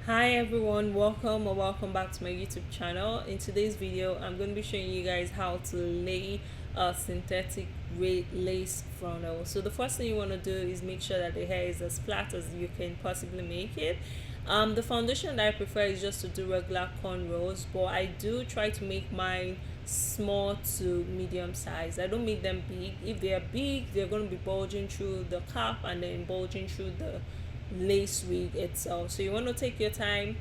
Hi everyone, welcome or welcome back to my YouTube channel. In today's video I'm going to be showing you guys how to lay a synthetic lace frontal. So the first thing you want to do is make sure that the hair is as flat as you can possibly make it. The foundation that I prefer is just to do regular cornrows, but I do try to make mine small to medium size. I don't make them big. If they are big, they're going to be bulging through the cap and then bulging through the lace wig itself. So you want to take your time,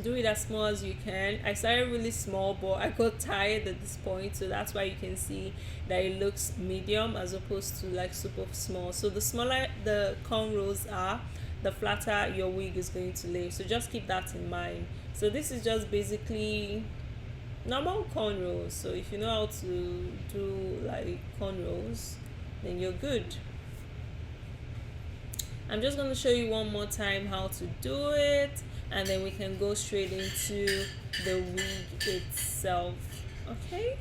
do it as small as you can. I started really small, but I got tired at this point, so that's why you can see that it looks medium as opposed to like super small. So the smaller the cornrows are, the flatter your wig is going to lay, so just keep that in mind. So this is just basically normal cornrows. So if you know how to do like cornrows, then you're good. I'm just going to show you one more time how to do it, and then we can go straight into the wig itself. Okay.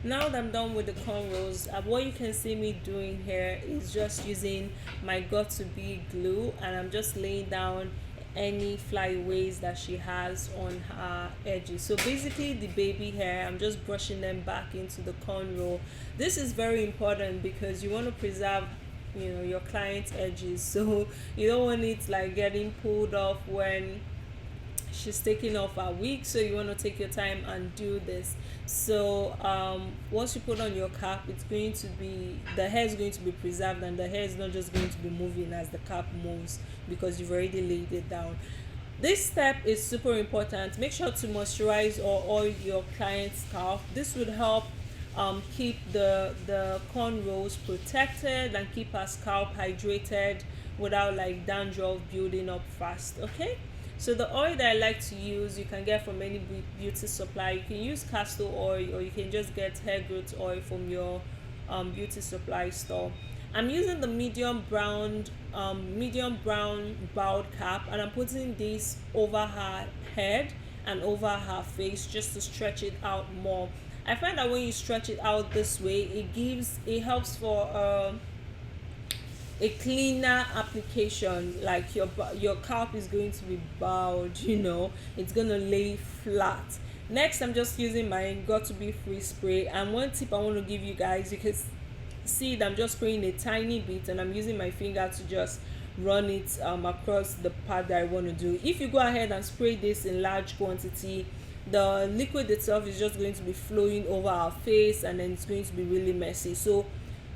Now that I'm done with the cornrows, what you can see me doing here is just using my got to be glue, and I'm just laying down any flyaways that she has on her edges. So basically the baby hair, I'm just brushing them back into the cornrow. This is very important because you want to preserve your client's edges, so you don't want it like getting pulled off when she's taking off her wig. So you want to take your time and do this. So once you put on your cap, it's going to be, the hair is going to be preserved, and the hair is not just going to be moving as the cap moves because you've already laid it down. This step is super important. Make sure to moisturize or oil your client's scalp. This would help keep the cornrows protected and keep her scalp hydrated without like dandruff building up fast. Okay. So the oil that I like to use, you can get from any beauty supply. You can use castor oil, or you can just get hair growth oil from your beauty supply store. I'm using the medium brown bowed cap, and I'm putting this over her head and over her face just to stretch it out more. I find that when you stretch it out this way, it helps for a cleaner application. Like your cap is going to be bowed, it's gonna lay flat. Next, I'm just using my got to be free spray, and one tip I want to give you guys, you can see that I'm just spraying a tiny bit, and I'm using my finger to just run it across the part that I want to do. If you go ahead and spray this in large quantity, the liquid itself is just going to be flowing over our face, and then it's going to be really messy. So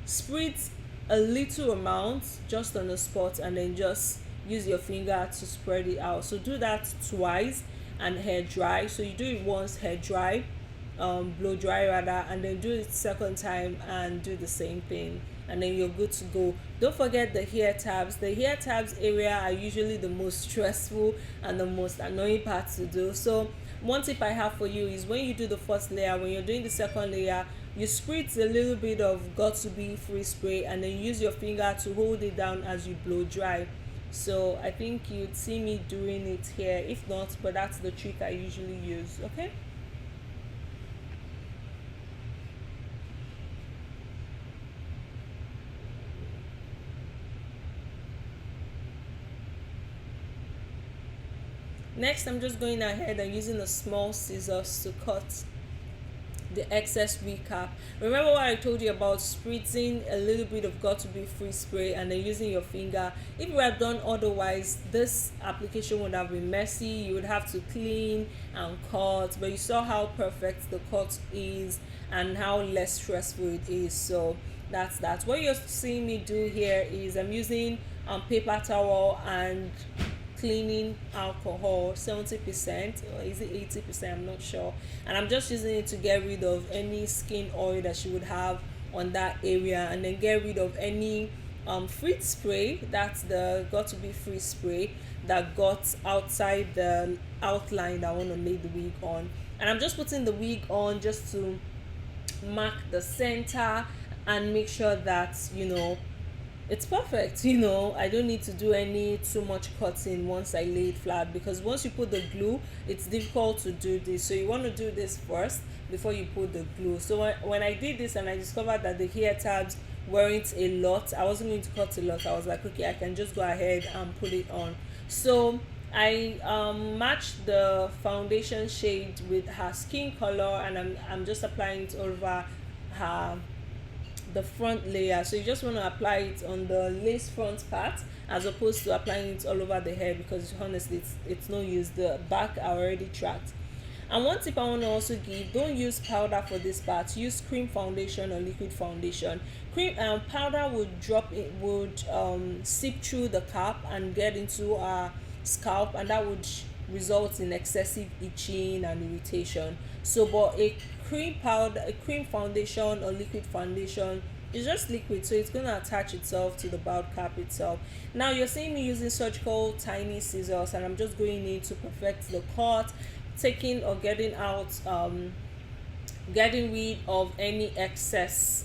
spray it a little amount just on the spot, and then just use your finger to spread it out. So do that twice and hair dry. So you do it once, hair dry, blow dry rather, and then do it second time and do the same thing, and then you're good to go. Don't forget the hair tabs. The hair tabs area are usually the most stressful and the most annoying part to do. So one tip I have for you is, when you do the first layer, when you're doing the second layer, you spritz a little bit of got to be free spray, and then use your finger to hold it down as you blow dry. So I think you'd see me doing it here, if not, but that's the trick I usually use. Okay. Next, I'm just going ahead and using a small scissors to cut the excess wig cap. Remember what I told you about spritzing a little bit of got to be free spray and then using your finger? If you had done otherwise, this application would have been messy. You would have to clean and cut, but you saw how perfect the cut is and how less stressful it is. So that's what you're seeing me do here. Is I'm using paper towel and cleaning alcohol, 70%, or is it 80%, I'm not sure, and I'm just using it to get rid of any skin oil that she would have on that area, and then get rid of any free spray, that's the got to be free spray, that got outside the outline that I want to lay the wig on. And I'm just putting the wig on just to mark the center and make sure that it's perfect. I don't need to do any too much cutting once I lay it flat, because once you put the glue, it's difficult to do this. So you want to do this first before you put the glue. So when I did this and I discovered that the hair tabs weren't a lot, I wasn't going to cut a lot, I was like, okay, I can just go ahead and put it on. So I matched the foundation shade with her skin color, and I'm just applying it over the front layer. So you just want to apply it on the lace front part as opposed to applying it all over the hair, because honestly it's no use, the back are already tracked. And one tip I want to also give: don't use powder for this part, use cream foundation or liquid foundation. Cream powder would seep through the cap and get into our scalp, and that would result in excessive itching and irritation. So but a cream foundation or liquid foundation is just liquid, so it's going to attach itself to the bald cap itself. Now you're seeing me using surgical tiny scissors, and I'm just going in to perfect the cut, taking or getting rid of any excess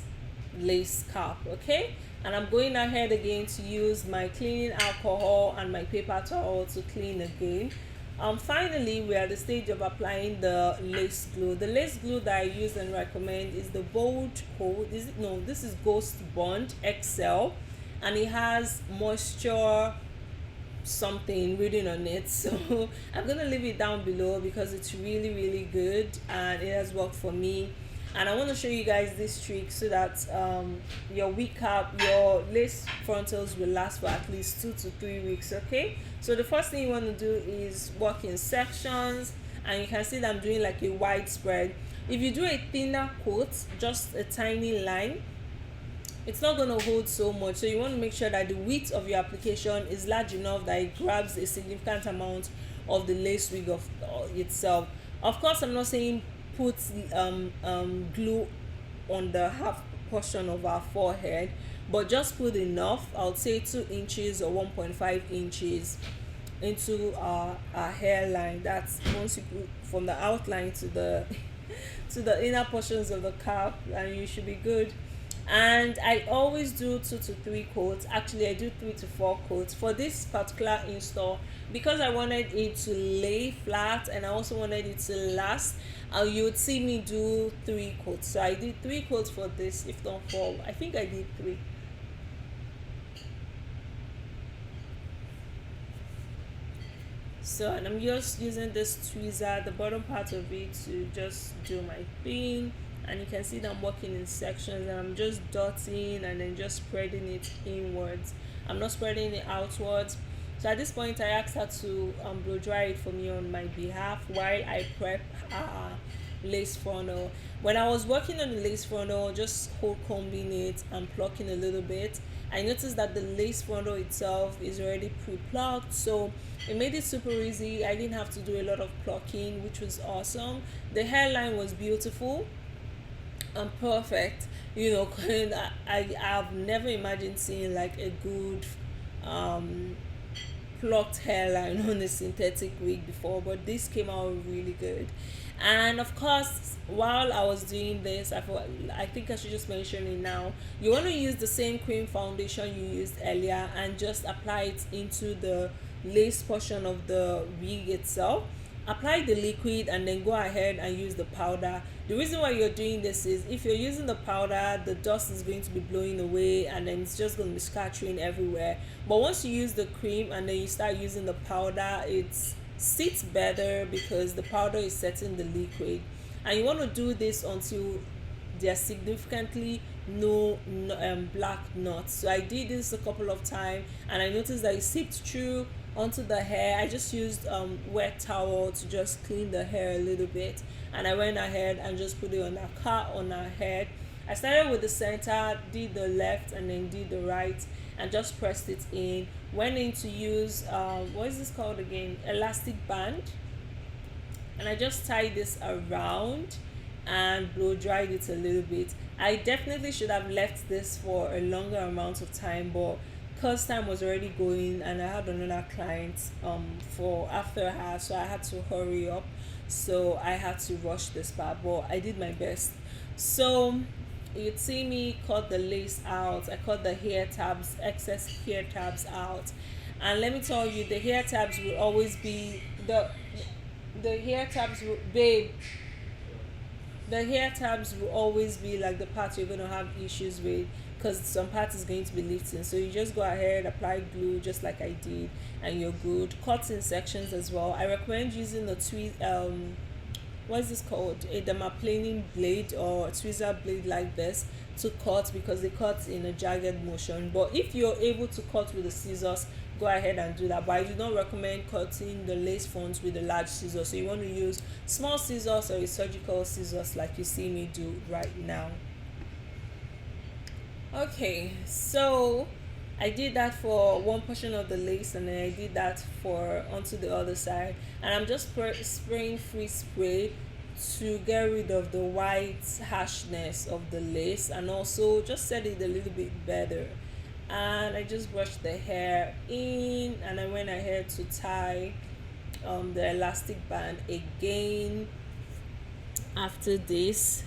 lace cap. Okay, and I'm going ahead again to use my cleaning alcohol and my paper towel to clean again. Finally, we are at the stage of applying the lace glue. The lace glue that I use and recommend is the Bold Coat. This is Ghost Bond XL, and it has moisture something written on it. So I'm gonna leave it down below because it's really good and it has worked for me. And I want to show you guys this trick so that your wig cap, your lace frontals will last for at least 2 to 3 weeks. Okay, so the first thing you want to do is work in sections, and you can see that I'm doing like a wide spread. If you do a thinner coat, just a tiny line, it's not going to hold so much. So you want to make sure that the width of your application is large enough that it grabs a significant amount of the lace wig of itself. Of course, I'm not saying put glue on the half portion of our forehead, but just put enough. I would say 2 inches or 1.5 inches into our hairline. That's once you put from the outline to the to the inner portions of the cap, and you should be good. And I always do 2 to 3 coats. Actually, I do 3 to 4 coats for this particular install, because I wanted it to lay flat and I also wanted it to last. You would see me do 3 coats. So I did 3 coats for this, if not 4. I think I did 3. So, and I'm just using this tweezer, the bottom part of it, to just do my thing. And you can see that I'm working in sections, and I'm just dotting and then just spreading it inwards. I'm not spreading it outwards. So at this point, I asked her to blow dry it for me on my behalf while I prep lace frontal. When I was working on the lace frontal, just combing it and plucking a little bit, I noticed that the lace frontal itself is already pre-plucked, so it made it super easy. I didn't have to do a lot of plucking, which was awesome. The hairline was beautiful and perfect. I've never imagined seeing like a good plucked hairline on a synthetic wig before, but this came out really good. And of course, while I was doing this, I think I should just mention it now. You want to use the same cream foundation you used earlier and just apply it into the lace portion of the wig itself. Apply the liquid and then go ahead and use the powder. The reason why you're doing this is if you're using the powder, the dust is going to be blowing away and then it's just going to be scattering everywhere. But once you use the cream and then you start using the powder, it sits better because the powder is setting the liquid. and you want to do this until there's significantly no black knots. So I did this a couple of times, and I noticed that it seeped through onto the hair. I just used wet towel to just clean the hair a little bit, and I went ahead and just put it on her head. I started with the center, did the left, and then did the right, and just pressed it in. Went in to use what is this called again, elastic band, and I just tied this around and blow dried it a little bit. I definitely should have left this for a longer amount of time, but because time was already going and I had another client for after her, so I had to hurry up. So I had to rush this part, but I did my best. So you'd see me cut the lace out. I cut the hair tabs, excess hair tabs out. And let me tell you, the hair tabs will always be the hair tabs will, babe, the hair tabs will always be like the part you're going to have issues with, because some part is going to be lifting. So you just go ahead, apply glue just like I did, and you're good. Cut in sections as well. I recommend using the what is this called, a dermaplaning blade or a tweezer blade like this to cut, because they cut in a jagged motion. But if you're able to cut with the scissors, go ahead and do that, but I do not recommend cutting the lace fronts with a large scissors. So you want to use small scissors or a surgical scissors like you see me do right now. Okay, so I did that for one portion of the lace, and then I did that for onto the other side, and I'm just spraying free spray to get rid of the white harshness of the lace, and also just set it a little bit better. And I just brushed the hair in, and I went ahead to tie the elastic band again after this.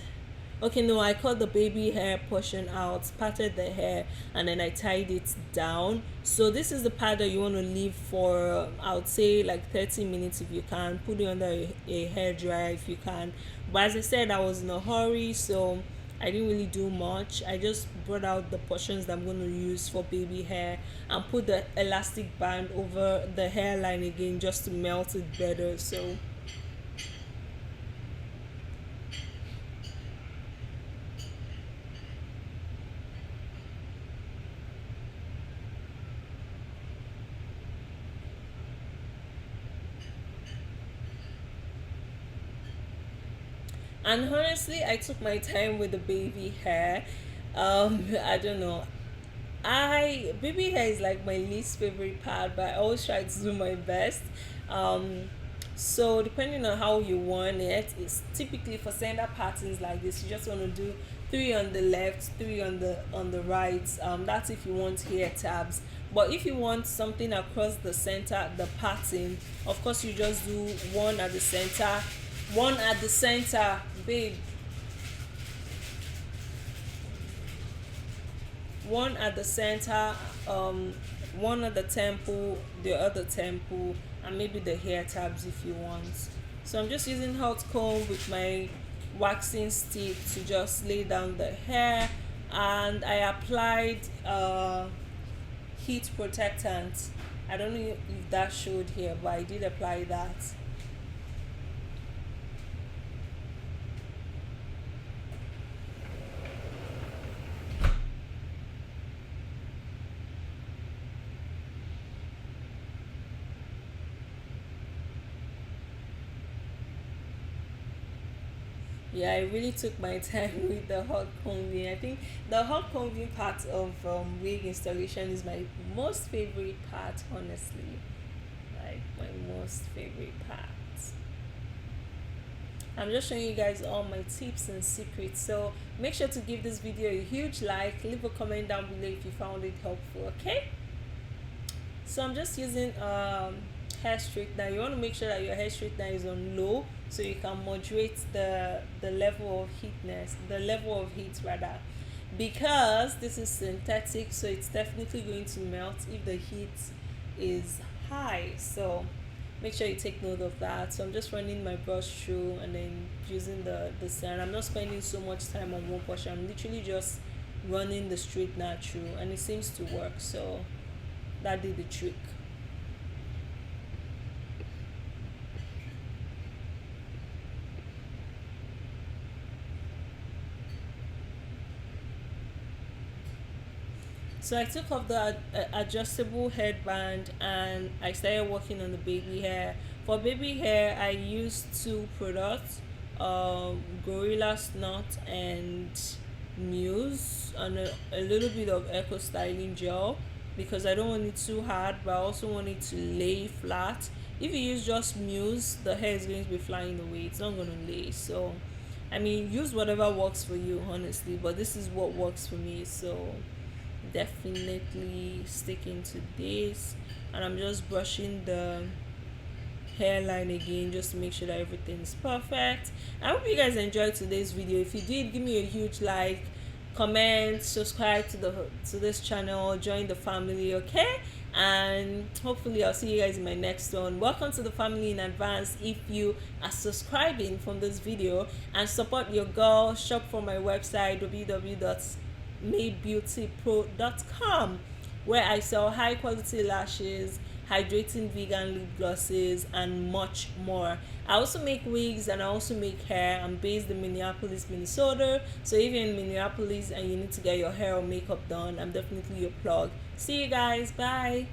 Okay, no, I cut the baby hair portion out, parted the hair, and then I tied it down. So this is the part that you want to leave for I would say like 30 minutes if you can. Put it under a hair dryer if you can, but as I said, I was in a hurry, so I didn't really do much. I just brought out the portions that I'm going to use for baby hair and put the elastic band over the hairline again just to melt it better. So and honestly, I took my time with the baby hair. I don't know, I baby hair is like my least favorite part, but I always try to do my best. um so depending on how you want it, it's typically for center patterns like this, you just want to do three on the left, three on the right. That's if you want hair tabs, but if you want something across the center, the pattern, of course you just do one at the center, one at the center, babe, one at the center, one at the temple, the other temple, and maybe the hair tabs if you want. So I'm just using hot comb with my waxing stick to just lay down the hair, and I applied heat protectant. I don't know if that showed here, but I did apply that. Yeah, I really took my time with the hot combing. I think the hot combing part of wig installation is my most favorite part, honestly. Like my most favorite part. I'm just showing you guys all my tips and secrets. So make sure to give this video a huge like, leave a comment down below if you found it helpful, okay? So I'm just using hair straightener. You want to make sure that your hair straightener is on low, so you can moderate the level of heatness, the level of heat rather, because this is synthetic, so it's definitely going to melt if the heat is high. So make sure you take note of that. So I'm just running my brush through and then using the sand. I'm not spending so much time on one portion. I'm literally just running the straightener through, and it seems to work. So that did the trick. So I took off the adjustable headband and I started working on the baby hair. For baby hair, I used two products, Gorilla Snot and Muse, and a little bit of Eco Styling Gel, because I don't want it too hard, but I also want it to lay flat. If you use just Muse, the hair is going to be flying away. It's not going to lay. So, I mean, use whatever works for you, honestly. But this is what works for me. So, definitely sticking to this. And I'm just brushing the hairline again just to make sure that everything's perfect. I hope you guys enjoyed today's video. If you did, give me a huge like, comment, subscribe to this channel, join the family, okay? And hopefully I'll see you guys in my next one. Welcome to the family in advance. If you are subscribing from this video, and support your girl, shop from my website www.madebeautypro.com, where I sell high quality lashes, hydrating vegan lip glosses, and much more. I also make wigs and I also make hair. I'm based in Minneapolis, Minnesota. So if you're in Minneapolis and you need to get your hair or makeup done, I'm definitely your plug. See you guys. Bye.